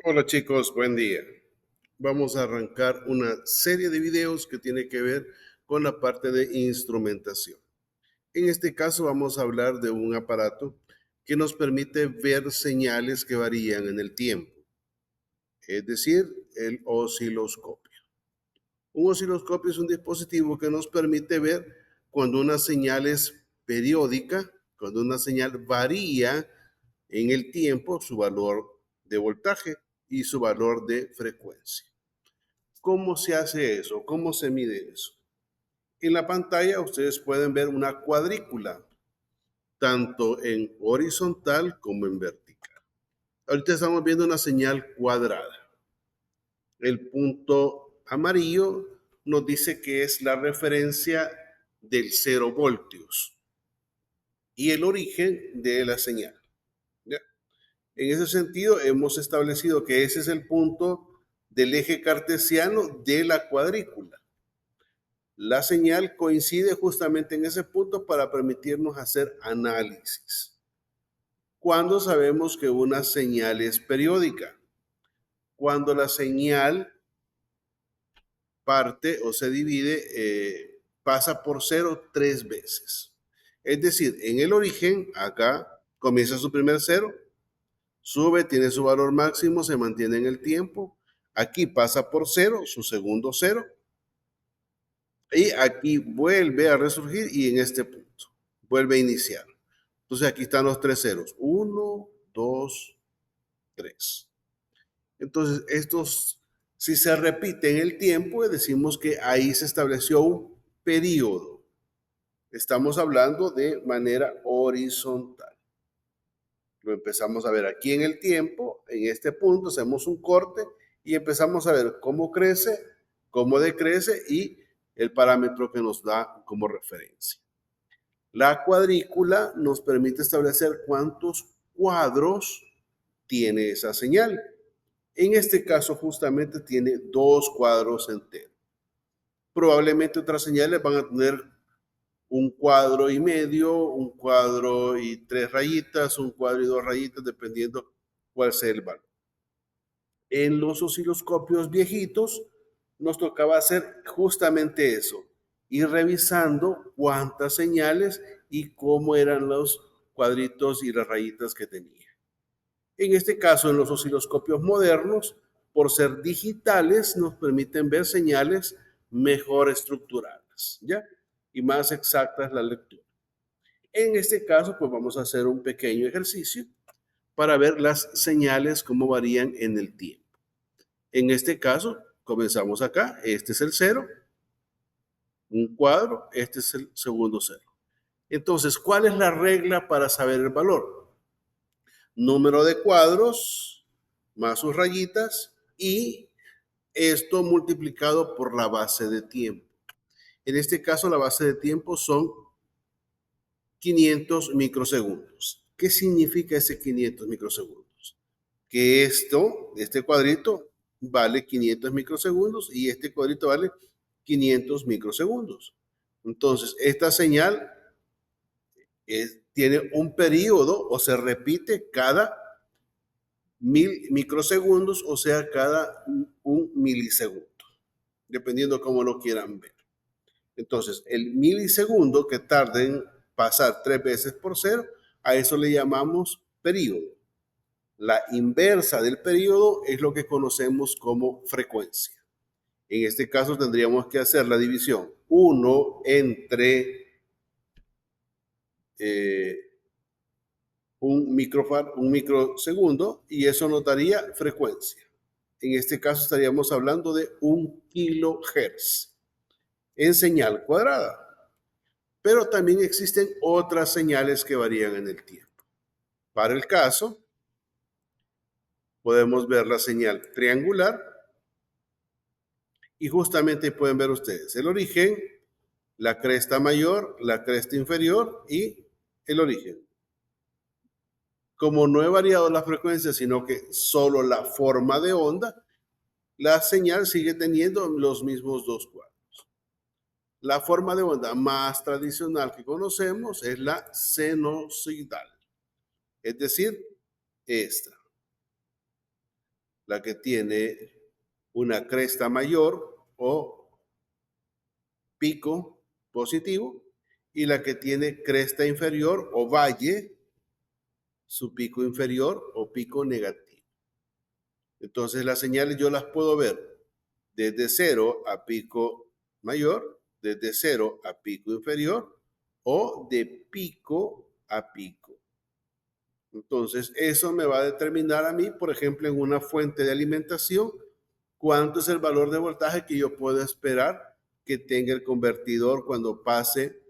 Hola chicos, buen día. Vamos a arrancar una serie de videos que tiene que ver con la parte de instrumentación. En este caso vamos a hablar de un aparato que nos permite ver señales que varían en el tiempo, es decir, el osciloscopio. Un osciloscopio es un dispositivo que nos permite ver cuando una señal es periódica, cuando una señal varía en el tiempo su valor de voltaje y su valor de frecuencia. ¿Cómo se hace eso? ¿Cómo se mide eso? En la pantalla ustedes pueden ver una cuadrícula, tanto en horizontal como en vertical. Ahorita estamos viendo una señal cuadrada. El punto amarillo nos dice que es la referencia del 0 voltios y el origen de la señal. ¿Ya? En ese sentido, hemos establecido que ese es el punto del eje cartesiano de la cuadrícula. La señal coincide justamente en ese punto para permitirnos hacer análisis. ¿Cuándo sabemos que una señal es periódica? Cuando la señal parte o se divide, pasa por cero 3 veces. Es decir, en el origen, acá comienza su primer cero, sube, tiene su valor máximo, se mantiene en el tiempo. Aquí pasa por cero, su segundo cero, y aquí vuelve a resurgir y en este punto vuelve a iniciar. Entonces aquí están los tres ceros. 1, 2, 3. Entonces estos, si se repite en el tiempo, decimos que ahí se estableció un periodo. Estamos hablando de manera horizontal. Lo empezamos a ver aquí en el tiempo, en este punto hacemos un corte y empezamos a ver cómo crece, cómo decrece y el parámetro que nos da como referencia. La cuadrícula nos permite establecer cuántos cuadros tiene esa señal. En este caso justamente tiene 2 cuadros enteros. Probablemente otras señales van a tener un cuadro y medio, un cuadro y 3 rayitas, un cuadro y 2 rayitas, dependiendo cuál sea el valor. En los osciloscopios viejitos nos tocaba hacer justamente eso, ir revisando cuántas señales y cómo eran los cuadritos y las rayitas que tenía. En este caso, en los osciloscopios modernos, por ser digitales, nos permiten ver señales mejor estructuradas, ¿ya? Y más exactas la lectura. En este caso, pues vamos a hacer un pequeño ejercicio para ver las señales, cómo varían en el tiempo. En este caso, comenzamos acá, este es el cero, un cuadro, este es el segundo cero. Entonces, ¿cuál es la regla para saber el valor? Número de cuadros más sus rayitas y esto multiplicado por la base de tiempo. En este caso, la base de tiempo son 500 microsegundos. ¿Qué significa ese 500 microsegundos? Que este cuadrito vale 500 microsegundos y este cuadrito vale 500 microsegundos. Entonces, esta señal tiene un periodo o se repite cada 1000 microsegundos, o sea, cada un milisegundo, dependiendo cómo lo quieran ver. Entonces, el milisegundo que tarda en pasar 3 veces por cero, a eso le llamamos periodo. La inversa del periodo es lo que conocemos como frecuencia. En este caso tendríamos que hacer la división 1 entre un microsegundo y eso nos daría frecuencia. En este caso estaríamos hablando de 1 kilohertz en señal cuadrada. Pero también existen otras señales que varían en el tiempo. Para el caso, podemos ver la señal triangular y justamente pueden ver ustedes el origen, la cresta mayor, la cresta inferior y el origen. Como no he variado la frecuencia, sino que solo la forma de onda, la señal sigue teniendo los mismos 2 cuadros. La forma de onda más tradicional que conocemos es la senoidal, es decir, esta. la que tiene una cresta mayor o pico positivo, y la que tiene cresta inferior o valle, su pico inferior o pico negativo. Entonces las señales yo las puedo ver desde 0 a pico mayor, desde 0 a pico inferior o de pico a pico. Entonces eso me va a determinar a mí, por ejemplo, en una fuente de alimentación, cuánto es el valor de voltaje que yo puedo esperar que tenga el convertidor cuando pase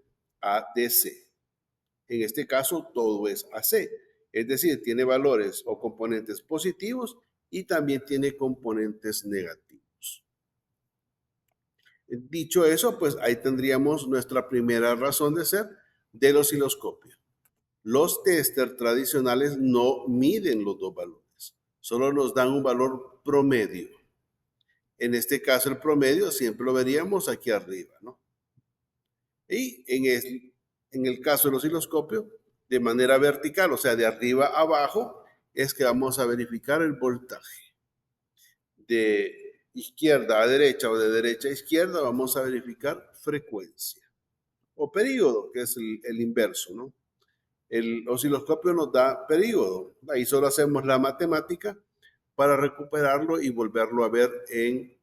a DC. En este caso, todo es AC. Es decir, tiene valores o componentes positivos y también tiene componentes negativos. Dicho eso, pues ahí tendríamos nuestra primera razón de ser del osciloscopio. Los tester tradicionales no miden los dos valores, solo nos dan un valor promedio. En este caso, el promedio siempre lo veríamos aquí arriba, ¿no? Y en el caso del osciloscopio, de manera vertical, o sea, de arriba a abajo, es que vamos a verificar el voltaje. De izquierda a derecha o de derecha a izquierda, vamos a verificar frecuencia. O período, que es el inverso, ¿no? El osciloscopio nos da período. Ahí solo hacemos la matemática para recuperarlo y volverlo a ver en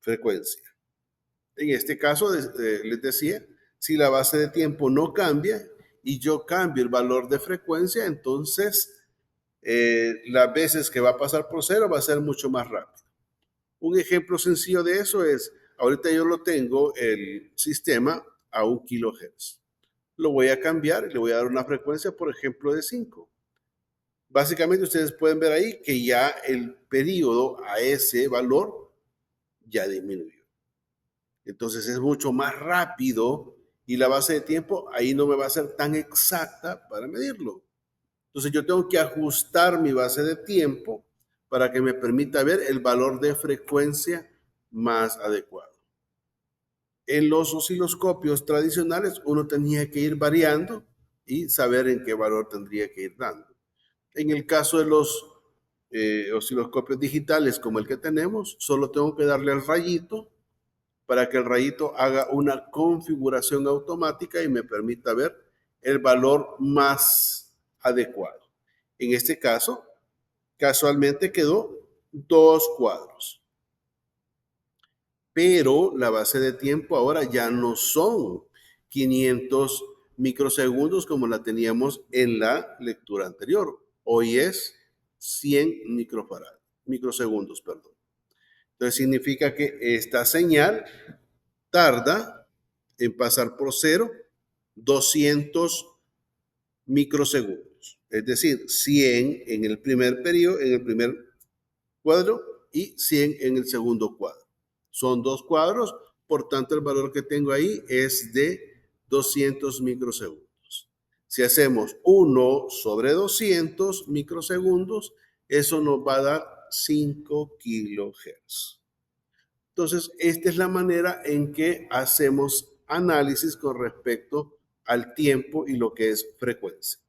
frecuencia. En este caso, les decía, si la base de tiempo no cambia y yo cambio el valor de frecuencia, entonces las veces que va a pasar por 0 va a ser mucho más rápido. Un ejemplo sencillo de eso es, ahorita yo lo tengo el sistema a 1 kHz. Lo voy a cambiar y le voy a dar una frecuencia, por ejemplo, de 5. Básicamente ustedes pueden ver ahí que ya el periodo a ese valor ya disminuyó. Entonces es mucho más rápido y la base de tiempo ahí no me va a ser tan exacta para medirlo. Entonces yo tengo que ajustar mi base de tiempo para que me permita ver el valor de frecuencia más adecuado. En los osciloscopios tradicionales uno tenía que ir variando y saber en qué valor tendría que ir dando. En el caso de los osciloscopios digitales como el que tenemos, solo tengo que darle al rayito para que el rayito haga una configuración automática y me permita ver el valor más adecuado. En este caso, casualmente quedó 2 cuadros. Pero la base de tiempo ahora ya no son 500 microsegundos como la teníamos en la lectura anterior. Hoy es 100 microsegundos, perdón. Entonces significa que esta señal tarda en pasar por 0 200 microsegundos. Es decir, 100 en el primer periodo, en el primer cuadro y 100 en el segundo cuadro. Son 2 cuadros, por tanto el valor que tengo ahí es de 200 microsegundos. Si hacemos 1 sobre 200 microsegundos, eso nos va a dar 5 kilohertz. Entonces, esta es la manera en que hacemos análisis con respecto al tiempo y lo que es frecuencia.